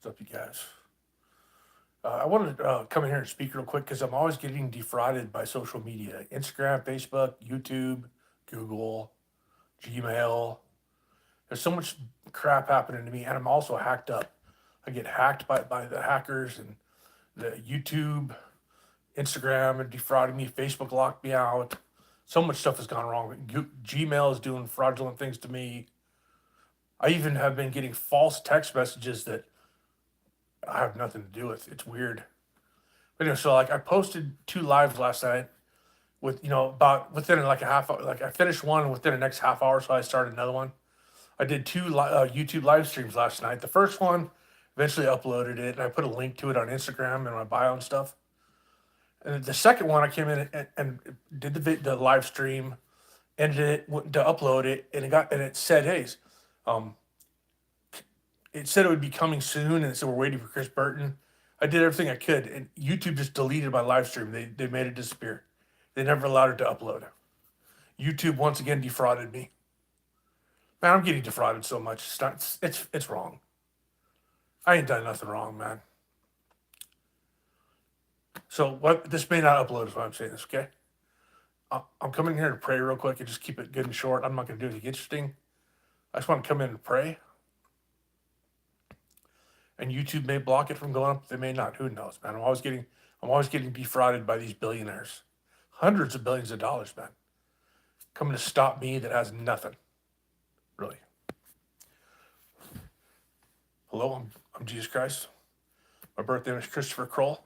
What's up, you guys? I wanted to come in here and speak real quick because I'm always getting defrauded by social media: Instagram, Facebook, YouTube, Google, Gmail. There's so much crap happening to me, and I'm also hacked up. I get hacked by the hackers, and the YouTube, Instagram are defrauding me. Facebook locked me out. So much stuff has gone wrong. Gmail is doing fraudulent things to me. I even have been getting false text messages that I have nothing to do with. It's weird. But anyway, so like I posted two lives last night with about within like a half hour. Like I finished one within the next half hour, so I started another one. I did two YouTube live streams last night. The first one eventually uploaded it, and I put a link to it on Instagram and my bio and stuff. And the second one, I came in and did the live stream, ended it, went to upload it, and it said, "Hey, um, it said it would be coming soon," and it said we're waiting for Chris Burton. I did everything I could, and YouTube just deleted my live stream. They made it disappear. They never allowed it to upload. YouTube once again defrauded me. Man, I'm getting defrauded so much. It's wrong. I ain't done nothing wrong, man. So what? This may not upload is why I'm saying this. Okay, I'm coming here to pray real quick and just keep it good and short. I'm not going to do anything interesting. I just want to come in and pray. And YouTube may block it from going up. They may not. Who knows, man? I'm always getting defrauded by these billionaires, hundreds of billions of dollars, man, coming to stop me that has nothing, really. Hello, I'm Jesus Christ. My birth name is Christopher Kroll.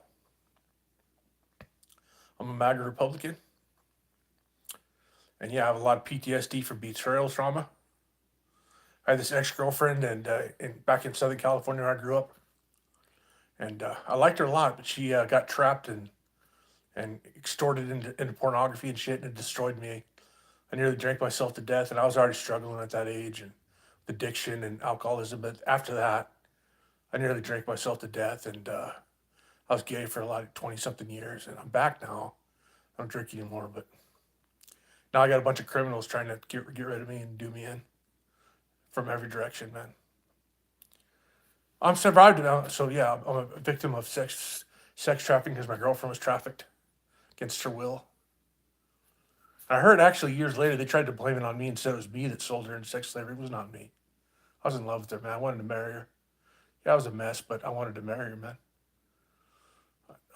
I'm a MAGA Republican, and yeah, I have a lot of PTSD from betrayal trauma. I had this ex-girlfriend, and back in Southern California where I grew up, and I liked her a lot, but she got trapped and extorted into pornography and shit, and it destroyed me. I nearly drank myself to death, and I was already struggling at that age and addiction and alcoholism. But after that, I nearly drank myself to death, and I was gay for a lot of 20 something years, and I'm back now. I don't drink anymore, but now I got a bunch of criminals trying to get rid of me and do me in from every direction, man. I'm survived now, so yeah, I'm a victim of sex trafficking because my girlfriend was trafficked against her will. And I heard actually years later they tried to blame it on me and said it was me that sold her into sex slavery. It was not me. I was in love with her, man. I wanted to marry her. Yeah, I was a mess, but I wanted to marry her, man.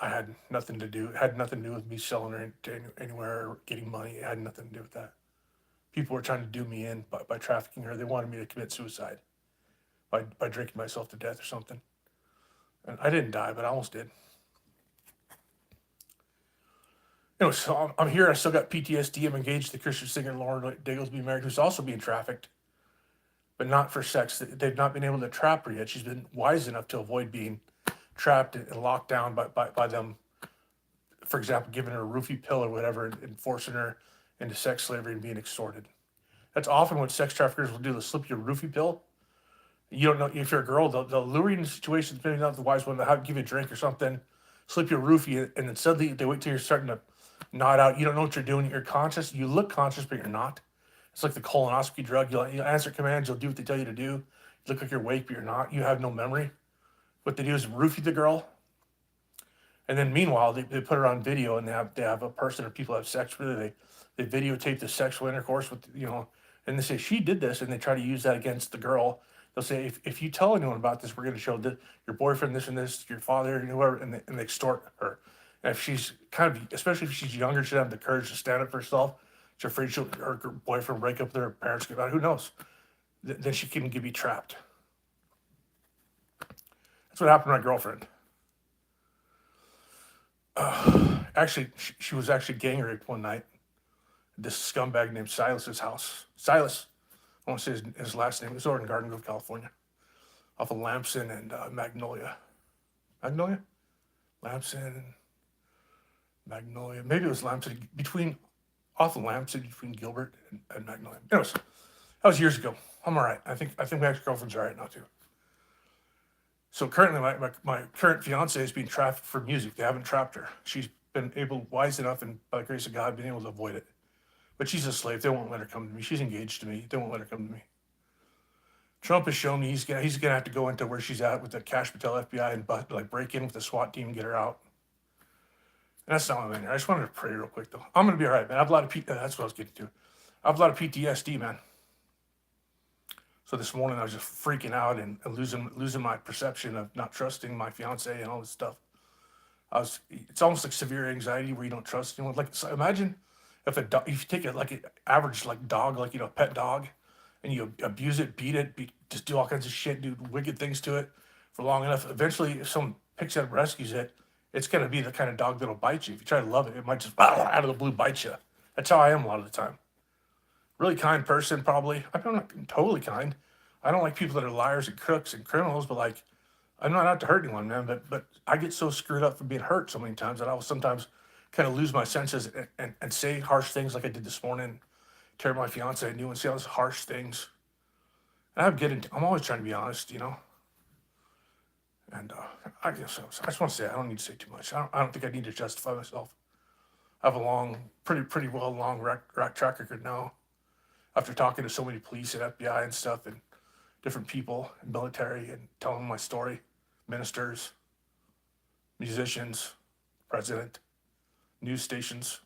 I had nothing to do. It had nothing to do with me selling her anywhere or getting money. It had nothing to do with that. People were trying to do me in by trafficking her. They wanted me to commit suicide by drinking myself to death or something. And I didn't die, but I almost did. Anyway, so I'm here. I still got PTSD. I'm engaged to the Christian singer Lauren Digglesby married, who's also being trafficked, but not for sex. They've not been able to trap her yet. She's been wise enough to avoid being trapped and locked down by them, for example, giving her a roofie pill or whatever and forcing her into sex slavery and being extorted. That's often what sex traffickers will do. They'll slip you a roofie pill. You don't know if you're a girl, they'll lure you into situations, maybe not the wise one, they'll have give you a drink or something, slip you a roofie, and then suddenly they wait till you're starting to nod out. You don't know what you're doing. You're conscious. You look conscious, but you're not. It's like the colonoscopy drug. You'll answer commands. You'll do what they tell you to do. You look like you're awake, but you're not. You have no memory. What they do is roofie the girl, and then meanwhile they put her on video, and they have a person or people have sex with her. They videotape the sexual intercourse with and they say she did this, and they try to use that against the girl. They'll say if you tell anyone about this, we're going to show your boyfriend this and this, your father and whoever, and they extort her. And if she's kind of, especially if she's younger, she doesn't have the courage to stand up for herself. She's afraid her boyfriend break up with her parents. Get out. Who knows? Then she can be trapped. That's what happened to my girlfriend. Actually, she was actually gang raped one night. This scumbag named Silas's house. Silas, I want to say his last name. It was over in Garden Grove, California, off of Lamson and Magnolia. Magnolia? Lamson, Magnolia. Maybe it was Lamson off of Lamson between Gilbert and Magnolia. Anyways, that was years ago. I'm all right. I think my ex-girlfriend's all right now too. So currently, my current fiance is being trafficked for music. They haven't trapped her. She's been wise enough, and by the grace of God, been able to avoid it. But she's a slave. They won't let her come to me. She's engaged to me. They won't let her come to me. Trump has shown me he's gonna have to go into where she's at with the Cash Patel FBI and like break in with the SWAT team and get her out. And that's not what I'm in here. I just wanted to pray real quick though. I'm gonna be all right, man. I have a lot of that's what I was getting to. I have a lot of PTSD, man. So this morning I was just freaking out and losing my perception of not trusting my fiance and all this stuff. It's almost like severe anxiety where you don't trust anyone. Like, so imagine if if you take it like an average like dog, like a pet dog, and you abuse it, just do all kinds of shit, do wicked things to it for long enough. Eventually, if someone picks it up and rescues it, it's gonna be the kind of dog that'll bite you. If you try to love it, it might just out of the blue bite you. That's how I am a lot of the time. Really kind person, probably. I'm not totally kind. I don't like people that are liars and crooks and criminals, but like, I'm not out to hurt anyone, man. But I get so screwed up from being hurt so many times that I will sometimes kind of lose my senses and say harsh things like I did this morning, tear my fiance a new one, say all those harsh things. And I'm always trying to be honest, And I guess I just want to say I don't need to say too much. I don't think I need to justify myself. I have a pretty long track record now. After talking to so many police and FBI and stuff and different people and military and telling them my story, ministers, musicians, president, news stations.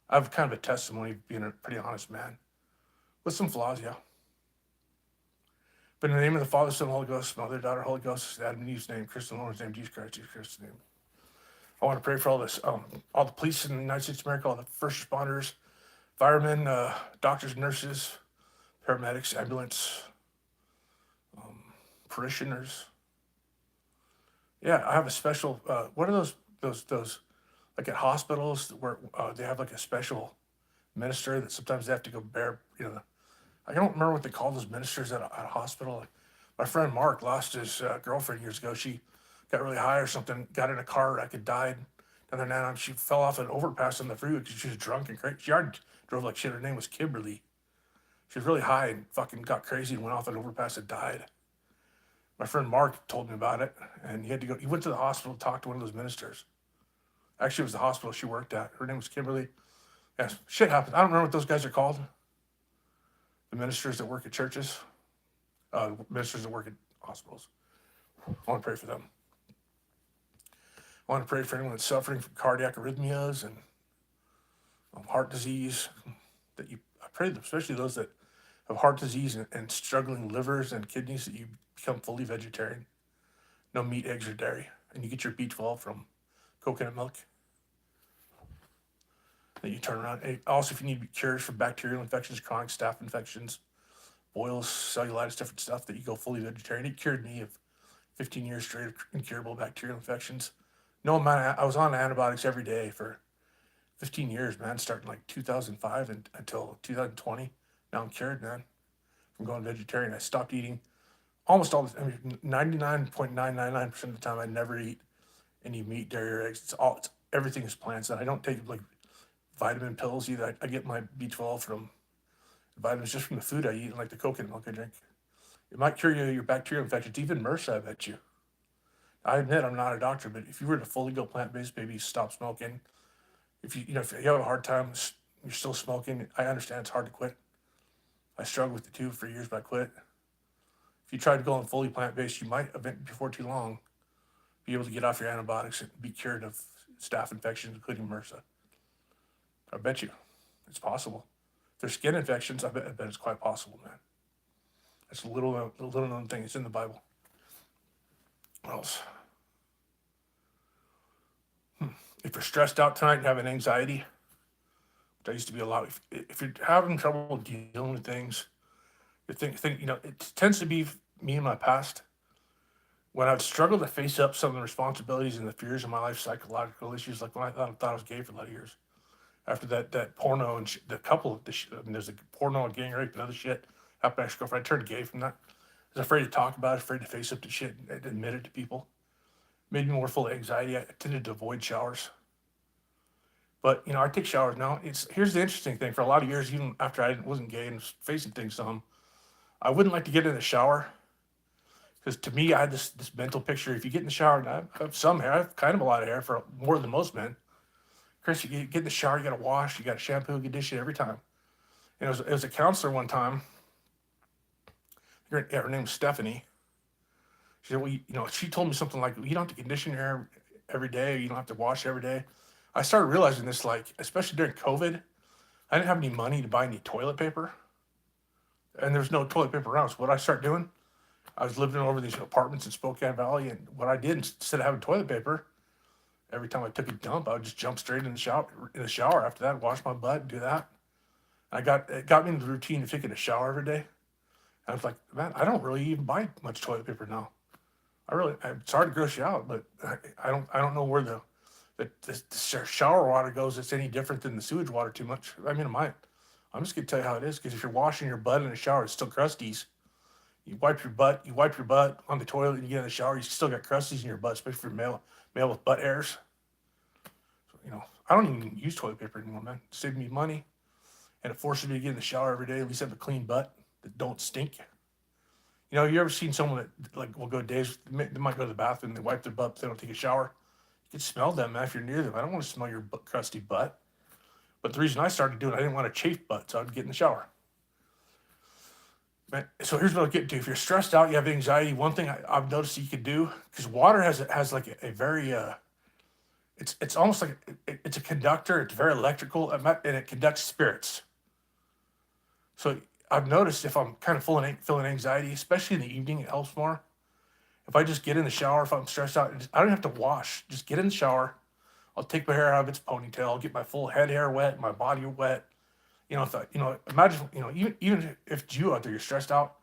I have kind of a testimony of being a pretty honest man with some flaws, yeah. But in the name of the Father, Son, and Holy Ghost, Mother, Daughter, Holy Ghost, Adam and Eve's name, Christ and Lord's name, Jesus Christ's name. I want to pray for all the police in the United States of America, all the first responders, firemen, doctors, nurses, paramedics, ambulance, parishioners. Yeah, I have a special. What are those like at hospitals where they have like a special minister that sometimes they have to go bear. I don't remember what they call those ministers at a hospital. My friend Mark lost his girlfriend years ago. She got really high or something, got in a car wreck and died. And then she fell off an overpass on the freeway because she was drunk and crazy. She already drove like shit. Her name was Kimberly. She was really high and fucking got crazy and went off an overpass and died. My friend Mark told me about it, and he had to go. He went to the hospital to talk to one of those ministers. Actually, it was the hospital she worked at. Her name was Kimberly. Yes, shit happens. I don't remember what those guys are called. The ministers that work at churches, ministers that work at hospitals. I want to pray for them. I want to pray for anyone that's suffering from cardiac arrhythmias and heart disease. I pray that especially those that have heart disease and struggling livers and kidneys, that you become fully vegetarian. No meat, eggs, or dairy. And you get your B12 from coconut milk. That you turn around. And also, if you need cures for bacterial infections, chronic staph infections, boils, cellulitis, different stuff, that you go fully vegetarian. It cured me of 15 years straight of incurable bacterial infections. I was on antibiotics every day for 15 years, man, starting like 2005 until 2020. Now I'm cured, man, from going vegetarian. I stopped eating almost all the, 99.999% of the time I never eat any meat, dairy, or eggs. Everything is plants. And I don't take like vitamin pills either. I get my B12 from vitamins just from the food I eat and like the coconut milk I drink. It might cure your bacterial infections, even MRSA, I bet you. I admit I'm not a doctor, but if you were to fully go plant-based, maybe stop smoking. If you have a hard time, you're still smoking. I understand it's hard to quit. I struggled with it too for years, but I quit. If you tried to go fully plant-based, you might, before too long, be able to get off your antibiotics and be cured of staph infections, including MRSA. I bet you it's possible. If there's skin infections, I bet it's quite possible, man. That's a little known thing. It's in the Bible. What else? If you're stressed out tonight and having anxiety, which I used to be a lot. If you're having trouble dealing with things, it tends to be me in my past when I'd struggle to face up some of the responsibilities and the fears of my life, psychological issues, like when I thought I was gay for a lot of years. After that porno and the couple of there's a porno and gang rape and other shit happened. I turned gay from that. I was afraid to talk about it, afraid to face up to shit and admit it to people. Made me more full of anxiety. I tended to avoid showers. But, I take showers now. Here's the interesting thing. For a lot of years, even after I wasn't gay and was facing things some, I wouldn't like to get in the shower. Because to me, I had this mental picture. If you get in the shower, and I have some hair. I have kind of a lot of hair for more than most men. Chris, you get in the shower, you got to wash, you got to shampoo, condition every time. And it was a counselor one time. her name's Stephanie. She said, well, she told me something like, you don't have to condition your hair every day. You don't have to wash every day. I started realizing this, like, especially during COVID, I didn't have any money to buy any toilet paper, and there's no toilet paper around. So what I started doing, I was living over these apartments in Spokane Valley, and what I did, instead of having toilet paper, every time I took a dump, I would just jump straight in the shower. After that, wash my butt, do that. It got me into the routine of taking a shower every day. I was like, man, I don't really even buy much toilet paper now. I'm sorry to gross you out, but I don't know where the shower water goes. It's any different than the sewage water too much. I mean, I'm just gonna tell you how it is, because if you're washing your butt in the shower, it's still crusties. You wipe your butt on the toilet, and you get in the shower, you still got crusties in your butt, especially if you're male with butt hairs. So, I don't even use toilet paper anymore, man. It saved me money, and it forces me to get in the shower every day, at least have a clean butt that don't stink. You ever seen someone that, like, will go days, they might go to the bathroom, they wipe their butt, but they don't take a shower? You can smell them, man, if you're near them. I don't want to smell your crusty butt. But the reason I started doing it, I didn't want to chafe butt, so I'd get in the shower. So here's what I'll get to. If you're stressed out, you have anxiety, one thing I've noticed that you can do, because water has like a very, it's almost like it's a conductor. It's very electrical, and it conducts spirits. So I've noticed if I'm kind of feeling anxiety, especially in the evening, it helps more. If I just get in the shower, if I'm stressed out, I don't have to wash. Just get in the shower. I'll take my hair out of its ponytail. I'll get my full head hair wet, my body wet. Imagine, even if it's you out there, you're stressed out,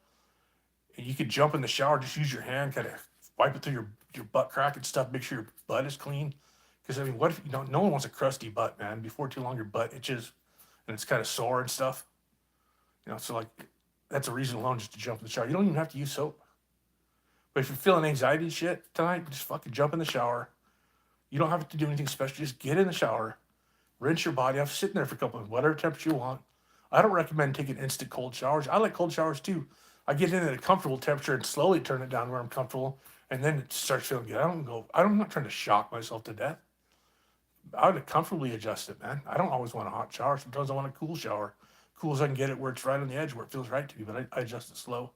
and you could jump in the shower, just use your hand, kind of wipe it through your butt crack and stuff, make sure your butt is clean. Because, I mean, what if, no one wants a crusty butt, man. Before too long, your butt itches and it's kind of sore and stuff. So, like, that's a reason alone just to jump in the shower. You don't even have to use soap. But if you're feeling anxiety and shit tonight, just fucking jump in the shower. You don't have to do anything special. Just get in the shower, rinse your body off, sit in there for a couple of whatever temperature you want. I don't recommend taking instant cold showers. I like cold showers too. I get in at a comfortable temperature and slowly turn it down where I'm comfortable, and then it starts feeling good. I'm not trying to shock myself to death. I would comfortably adjust it, man. I don't always want a hot shower. Sometimes I want a cool shower. Cool as I can get it, where it's right on the edge, where it feels right to me, but I adjust it slow.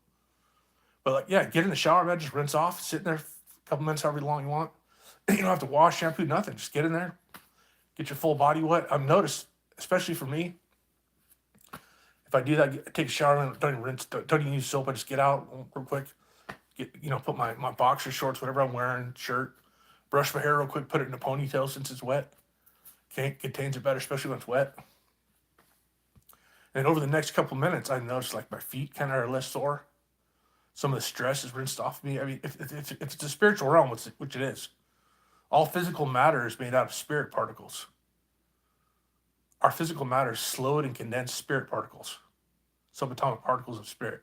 But, like, yeah, get in the shower, man. Just rinse off, sit in there a couple minutes, however long you want. You don't have to wash, shampoo, nothing. Just get in there, get your full body wet. I've noticed, especially for me, if I do that, take a shower, and don't even rinse, don't even use soap. I just get out real quick, put my boxer shorts, whatever I'm wearing, shirt, brush my hair real quick, put it in a ponytail since it's wet. Contains it better, especially when it's wet. And over the next couple minutes, I noticed, like, my feet kind of are less sore. Some of the stress is rinsed off of me. I mean, if it's a spiritual realm, which it is, all physical matter is made out of spirit particles. Our physical matter is slowed and condensed spirit particles, subatomic particles of spirit.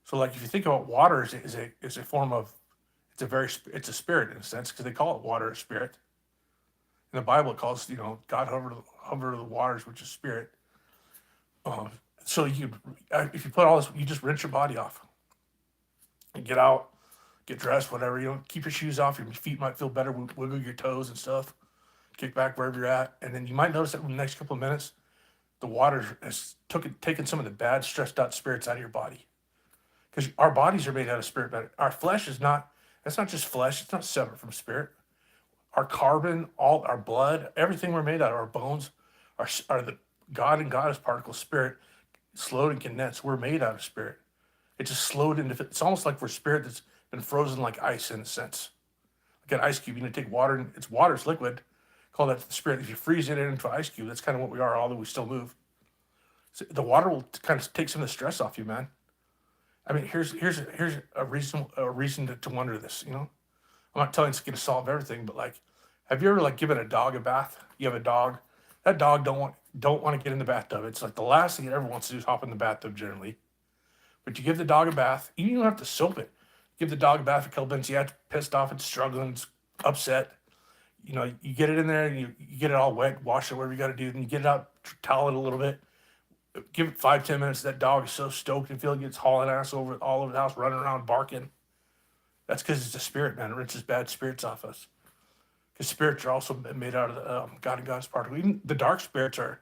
So, like, if you think about water is a form of, it's a spirit in a sense, because they call it water a spirit. In the Bible, it calls, God hover the waters, which is spirit. So if you put all this, you just rinse your body off and get out, get dressed, whatever. Keep your shoes off. Your feet might feel better. Wiggle your toes and stuff. Kick back wherever you're at, and then you might notice that in the next couple of minutes, the water has taken some of the bad, stressed out spirits out of your body. Because our bodies are made out of spirit. But our flesh is not. That's not just flesh. It's not separate from spirit. Our carbon, all our blood, everything we're made out of, our bones, are the God and Goddess particle spirit, slowed and condensed. We're made out of spirit. It's just slowed into. It's almost like we're spirit that's been frozen like ice in a sense, like an ice cube. Take water, and water's liquid. Call that the spirit. If you freeze it into an ice cube, that's kind of what we are, although we still move. So the water will kind of take some of the stress off you, man. I mean, here's a reason to wonder this. I'm not telling it's going to solve everything, but, like, have you ever, like, given a dog a bath? You have a dog. That dog don't want to get in the bathtub. It's like the last thing it ever wants to do is hop in the bathtub generally. But you give the dog a bath. You don't have to soap it. Give the dog a bath a couple minutes. Yeah, it's pissed off. It's struggling. It's upset. You get it in there and you get it all wet, wash it, whatever you got to do. Then you get it out, towel it a little bit. Give it 5-10 minutes. That dog is so stoked and feel like it's hauling ass all over the house, running around, barking. That's because it's a spirit, man. It rinses bad spirits off us. Because spirits are also made out of the God and God's particle. Even the dark spirits are,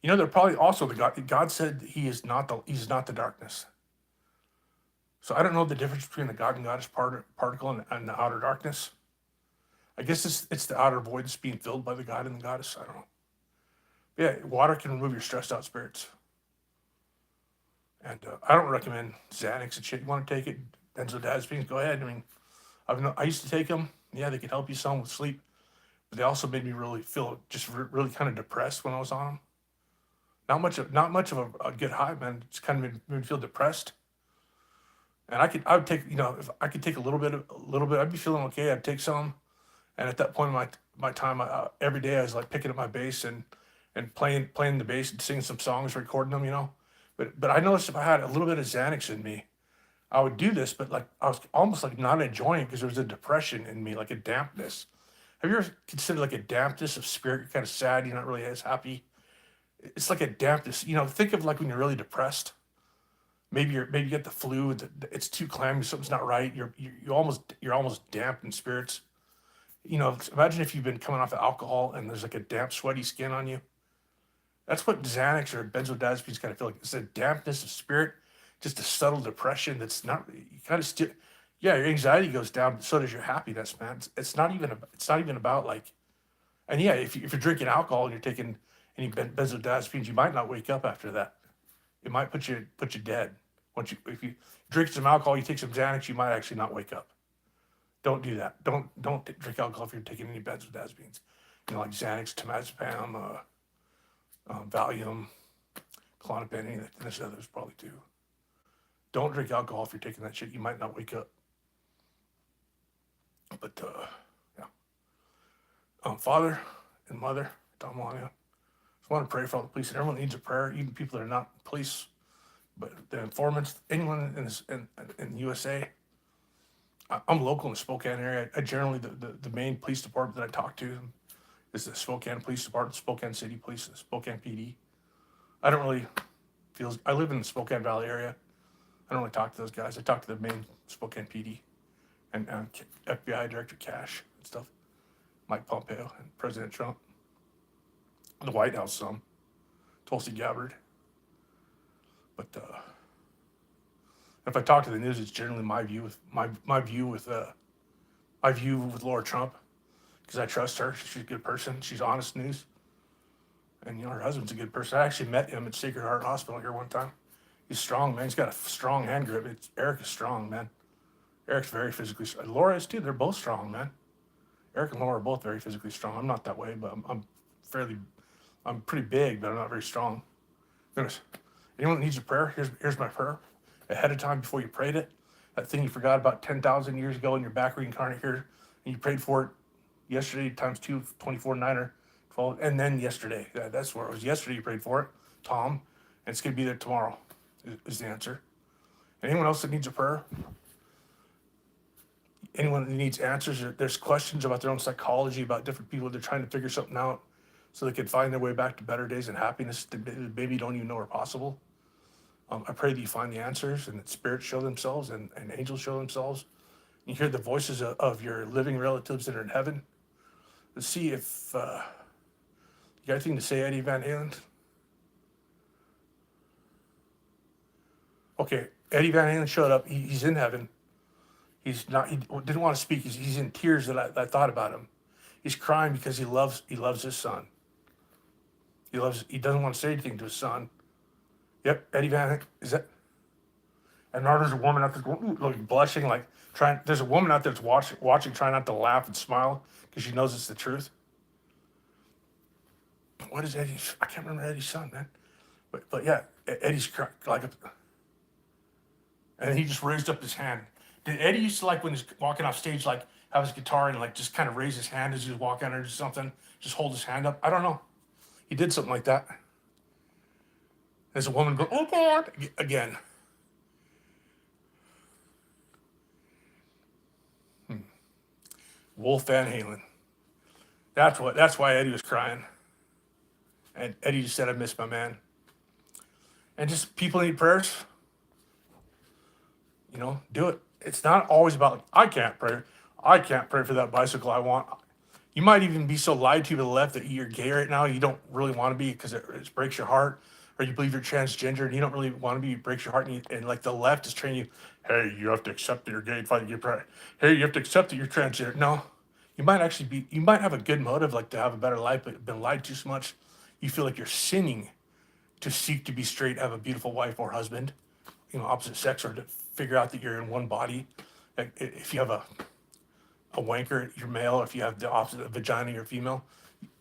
You know, they're probably also the God. God said he's not the darkness. So I don't know the difference between the God and goddess particle and the outer darkness. I guess it's the outer void that's being filled by the God and the goddess. I don't know. Yeah, water can remove your stressed out spirits. And I don't recommend Xanax and shit. You want to take it, benzodiazepines, go ahead. I mean, I used to take them. Yeah, they could help you some with sleep, but they also made me really feel just really kind of depressed when I was on them. Not much of a good high, man. It's kind of made me feel depressed. And I would take, if I could take a little bit, I'd be feeling okay. I'd take some, and at that point in my time, every day I was like picking up my bass and playing the bass and singing some songs, recording them, But I noticed if I had a little bit of Xanax in me, I would do this, but like I was almost like not enjoying it because there was a depression in me, like a dampness. Have you ever considered like a dampness of spirit? You're kind of sad. You're not really as happy. It's like a dampness. Think of like when you're really depressed. Maybe you get the flu. It's too clammy. Something's not right. You're almost damp in spirits. Imagine if you've been coming off of alcohol and there's like a damp, sweaty skin on you. That's what Xanax or benzodiazepines kind of feel like. It's a dampness of spirit, just a subtle depression that's not. You kind of still, yeah, your anxiety goes down, but so does your happiness, man. It's not even. It's not even about like. And yeah, if you're drinking alcohol and you're taking any benzodiazepines, you might not wake up after that. It might put you dead. If you drink some alcohol, you take some Xanax, you might actually not wake up. Don't do that. Don't drink alcohol if you're taking any benzodiazepines. Like Xanax, temazepam, Valium, Klonopin, any of this others probably too. Don't drink alcohol if you're taking that shit. You might not wake up. But yeah. Father and Mother, Don Juan, just want to pray for all the police, and everyone needs a prayer, even people that are not police, but the informants, anyone in the USA. I'm local in the Spokane area. I generally the main police department that I talk to is the Spokane Police Department, Spokane City Police, the Spokane PD. I don't really feel. I live in the Spokane Valley area. I don't really talk to those guys. I talk to the main Spokane PD and FBI Director Cash and stuff, Mike Pompeo and President Trump, the White House some, Tulsi Gabbard. But if I talk to the news, it's generally my view with Laura Trump, because I trust her. She's a good person. She's honest news, and her husband's a good person. I actually met him at Sacred Heart Hospital here one time. He's strong, man. He's got a strong hand grip. Eric is strong, man. Eric's very physically strong. Laura is too. They're both strong, man. Eric and Laura are both very physically strong. I'm not that way, but I'm pretty big, but I'm not very strong. Goodness. Anyone that needs a prayer, here's my prayer. Ahead of time before you prayed it, that thing you forgot about 10,000 years ago in your back reincarnate here, and you prayed for it yesterday times 2, 24, 9, or 12, and then yesterday. That's where it was. Yesterday you prayed for it, Tom, and it's going to be there tomorrow is the answer. Anyone else that needs a prayer? Anyone that needs answers? There's questions about their own psychology, about different people. They're trying to figure something out so they can find their way back to better days and happiness that maybe don't even know are possible. I pray that you find the answers and that spirits show themselves and angels show themselves. You hear the voices of your living relatives that are in heaven. Let's see if you got anything to say, Eddie Van Halen? Okay, Eddie Van Halen showed up. He's in heaven. He's not. He didn't want to speak. He's in tears that I thought about him. He's crying because he loves his son. He doesn't want to say anything to his son. Yep, Eddie Van Halen, is that? And now there's a woman out there like blushing, like trying. There's a woman out there that's watching, trying not to laugh and smile because she knows it's the truth. What is Eddie? I can't remember Eddie's son, man. But yeah, Eddie's like, and he just raised up his hand. Did Eddie used to like when he's walking off stage, like have his guitar and like just kind of raise his hand as he was walking or something, just hold his hand up? I don't know. He did something like that. There's a woman go, oh God, again. Wolf Van Halen. That's why Eddie was crying. And Eddie just said, I miss my man. And just people need prayers. Do it. It's not always about, I can't pray for that bicycle I want. You might even be so lied to by the left that you're gay right now. You don't really want to be because it breaks your heart, or you believe you're transgender and you don't really want to be. It breaks your heart, and like the left is training you. Hey, you have to accept that you're gay. If I get hey, you have to accept that you're transgender. No, you might actually be. You might have a good motive, like to have a better life, but been lied to so much, you feel like you're sinning to seek to be straight, have a beautiful wife or husband, opposite sex, or to figure out that you're in one body. Like, if you have a wanker, you're male. If you have the opposite, a vagina, you're female.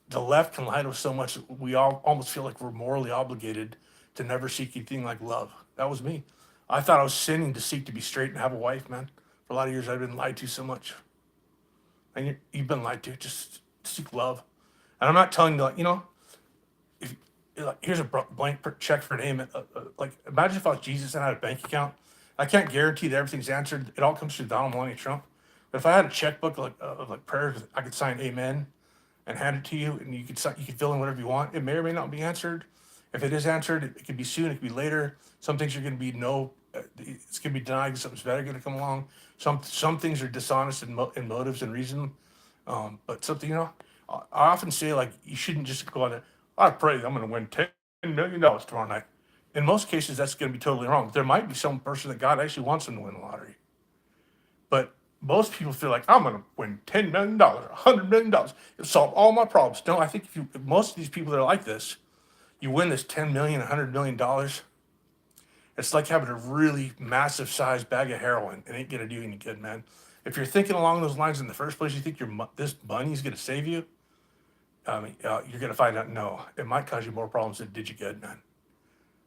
The left can lie to us so much we all almost feel like we're morally obligated to never seek anything like love. That was me. I thought I was sinning to seek to be straight and have a wife, man. For a lot of years, I've been lied to so much. And you've been lied to. Just seek love. And I'm not telling you, like, if like, here's a blank check for an name. Like, imagine if I was Jesus and I had a bank account. I can't guarantee that everything's answered. It all comes through Donald Melania Trump. But if I had a checkbook of like prayers, I could sign amen and hand it to you, and you could fill in whatever you want. It may or may not be answered. If it is answered, it could be soon. It could be later. Some things are going to be no. It's going to be denied. Something's better going to come along. Some things are dishonest in motives and reason. But something, I often say, like, you shouldn't just go on. I pray I'm going to win $10 million tomorrow night. In most cases, that's going to be totally wrong. There might be some person that God actually wants them to win the lottery. But most people feel like I'm going to win $10 million, $100 million. It'll solve all my problems. No, I think if most of these people that are like this, you win this 10 million, $100 million. It's like having a really massive sized bag of heroin. It ain't going to do any good, man. If you're thinking along those lines in the first place, you think this money is going to save you. You're going to find out, no, it might cause you more problems than it did you good, man.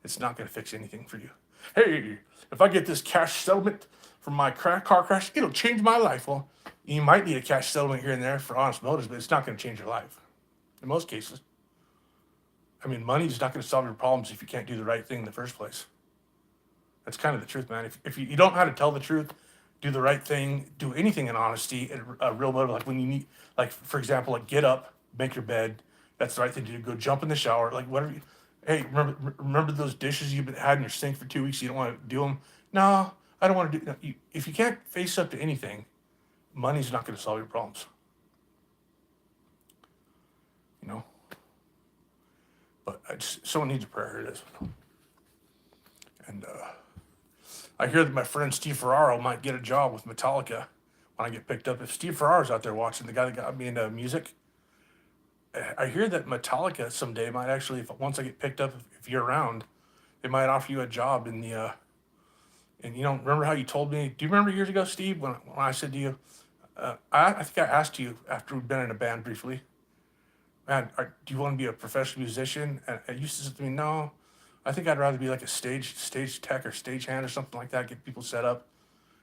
It's not going to fix anything for you. Hey, if I get this cash settlement from my car crash, it'll change my life. Well, you might need a cash settlement here and there for honest motives, but it's not going to change your life in most cases. I mean, money is not going to solve your problems if you can't do the right thing in the first place. That's kind of the truth, man. If you don't know how to tell the truth, do the right thing, do anything in honesty, and a real motive, like when you need, like, for example, like get up, make your bed. That's the right thing to do. Go jump in the shower, like whatever. Hey, remember those dishes you've had in your sink for 2 weeks? You don't want to do them. No, I don't want to do. No, if you can't face up to anything, money's not going to solve your problems. You know. But someone needs a prayer. It is. And I hear that my friend Steve Ferraro might get a job with Metallica when I get picked up. If Steve Ferraro's out there watching, the guy that got me into music, I hear that Metallica someday might actually, once I get picked up, if you're around, they might offer you a job in the. And remember how you told me? Do you remember years ago, Steve, when I said to you, I think I asked you after we'd been in a band briefly, man, do you want to be a professional musician? And you said to me, no, I think I'd rather be like a stage tech or stage hand or something like that, get people set up.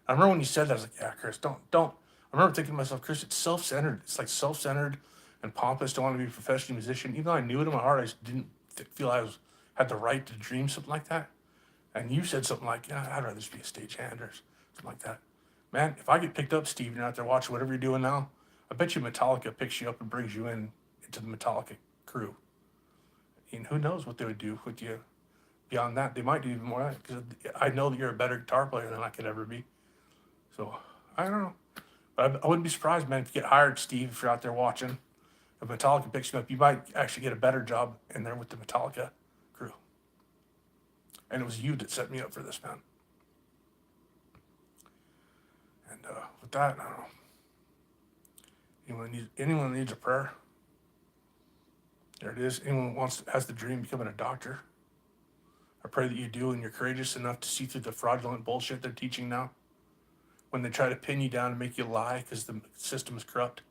I remember when you said that, I was like, yeah, Chris, don't. I remember thinking to myself, Chris, it's self-centered. It's like self-centered and pompous to want to be a professional musician. Even though I knew it in my heart, I just didn't feel I had the right to dream something like that. And you said something like, yeah, I'd rather just be a stage hand or something like that. Man, if I get picked up, Steve, you're out there watching whatever you're doing now, I bet you Metallica picks you up and brings you into the Metallica crew. And who knows what they would do with you beyond that. They might do even more because I know that you're a better guitar player than I could ever be. So, I don't know. But I wouldn't be surprised, man, if you get hired, Steve, if you're out there watching. If Metallica picks you up, you might actually get a better job in there with the Metallica crew. And it was you that set me up for this, man. And with that, I don't know. Anyone needs a prayer? There it is. Anyone has the dream of becoming a doctor? I pray that you do, and you're courageous enough to see through the fraudulent bullshit they're teaching now. When they try to pin you down and make you lie because the system is corrupt,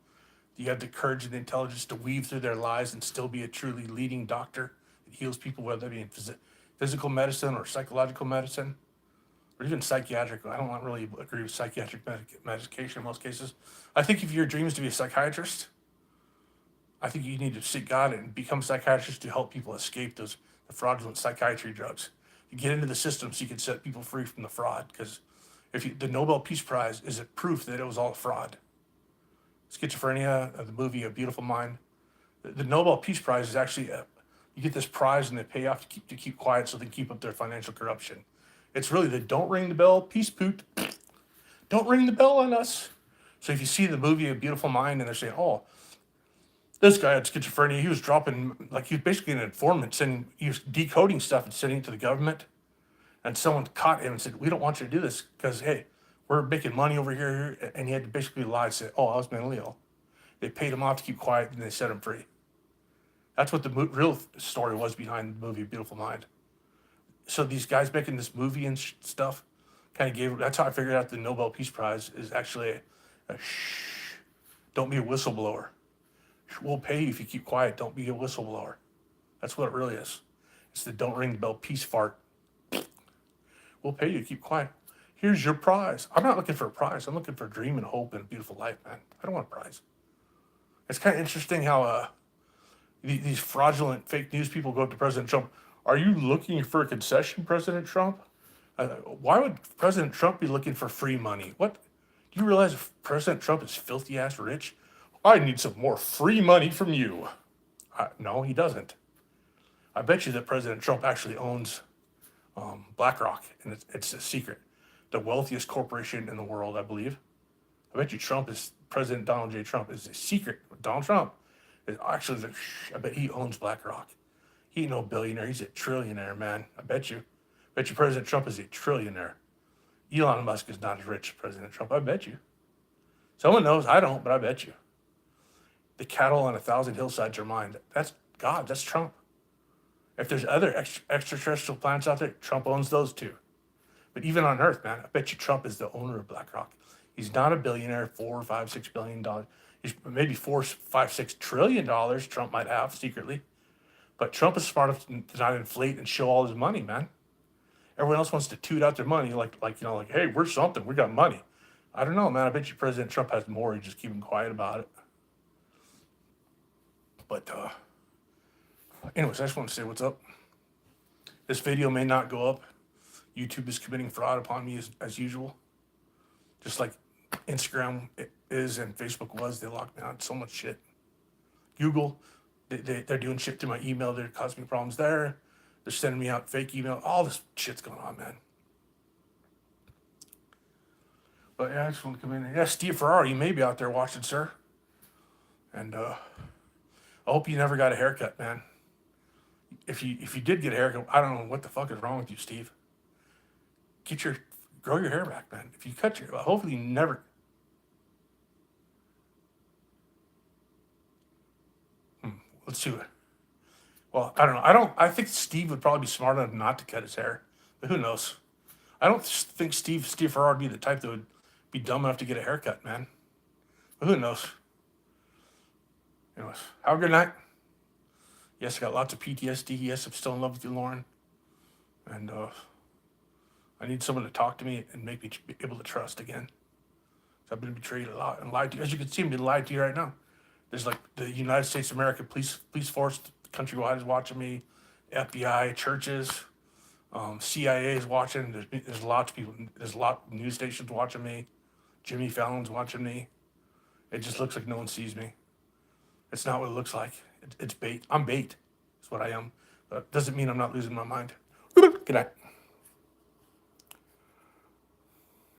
you have the courage and the intelligence to weave through their lies and still be a truly leading doctor that heals people, whether it be in physical medicine or psychological medicine, or even psychiatric. I don't really agree with psychiatric medication in most cases. I think if your dream is to be a psychiatrist, I think you need to seek God and become a psychiatrist to help people escape the fraudulent psychiatry drugs. You get into the system so you can set people free from the fraud. Because the Nobel Peace Prize is a proof that it was all a fraud. Schizophrenia, the movie A Beautiful Mind. The Nobel Peace Prize is actually you get this prize and they pay off to keep quiet so they keep up their financial corruption. It's really the don't ring the bell, peace poot. Don't ring the bell on us. So if you see the movie A Beautiful Mind and they're saying, oh, This guy had schizophrenia. He was dropping, like, he was basically an informant, he was decoding stuff and sending it to the government. And someone caught him and said, "We don't want you to do this because, hey, we're making money over here." And he had to basically lie and say, "Oh, I was mentally ill." They paid him off to keep quiet and they set him free. That's what the real story was behind the movie Beautiful Mind. So these guys making this movie and stuff kind of gave, that's how I figured out the Nobel Peace Prize is actually a shh, don't be a whistleblower. We'll pay you if you keep quiet. Don't be a whistleblower. That's what it really is. It's the don't ring the bell peace fart. We'll pay you to keep quiet. Here's your prize. I'm not looking for a prize. I'm looking for a dream and hope and a beautiful life, man. I don't want a prize. It's kind of interesting how these fraudulent fake news people go up to President Trump. Are you looking for a concession, President Trump? Why would President Trump be looking for free money? What? Do you realize if President Trump is filthy ass rich? I need some more free money from you. No, he doesn't. I bet you that President Trump actually owns BlackRock, and it's a secret. The wealthiest corporation in the world, I believe. I bet you President Donald J. Trump is a secret. Donald Trump is actually, I bet he owns BlackRock. He ain't no billionaire. He's a trillionaire, man. I bet you. President Trump is a trillionaire. Elon Musk is not as rich as President Trump. I bet you. Someone knows. I don't, but I bet you. The cattle on 1,000 hillsides are mine. That's God. That's Trump. If there's other extraterrestrial planets out there, Trump owns those too. But even on Earth, man, I bet you Trump is the owner of BlackRock. He's not a billionaire, $4, $5, $6 billion. He's maybe $4, $5, $6 trillion Trump might have secretly. But Trump is smart enough to not inflate and show all his money, man. Everyone else wants to toot out their money like hey, we're something. We got money. I don't know, man. I bet you President Trump has more. He's just keeping quiet about it. But anyways, I just want to say what's up. This video may not go up. YouTube is committing fraud upon me as usual. Just like Instagram is and Facebook was. They locked me out so much shit. Google, they're doing shit to my email. They're causing me problems there. They're sending me out fake email. All this shit's going on, man. But yeah, I just want to come in. Yeah, Steve Ferrari, you may be out there watching, sir. And I hope you never got a haircut, man. If you did get a haircut, I don't know what the fuck is wrong with you, Steve. Grow your hair back, man. If you cut hopefully you never. Let's see what. Well, I don't know. I think Steve would probably be smart enough not to cut his hair, but who knows? I don't think Steve Ferrari would be the type that would be dumb enough to get a haircut, man. But who knows? Anyways, have a good night. Yes, I got lots of PTSD. Yes, I'm still in love with you, Lauren. And I need someone to talk to me and make me be able to trust again. So I've been betrayed a lot and lied to you. As you can see, I'm being lied to you right now. There's like the United States of America police force countrywide is watching me, FBI, churches, CIA is watching. There's lots of people. There's a lot of news stations watching me. Jimmy Fallon's watching me. It just looks like no one sees me. It's not what it looks like. It's bait. I'm bait. That's what I am. But it doesn't mean I'm not losing my mind. Good night.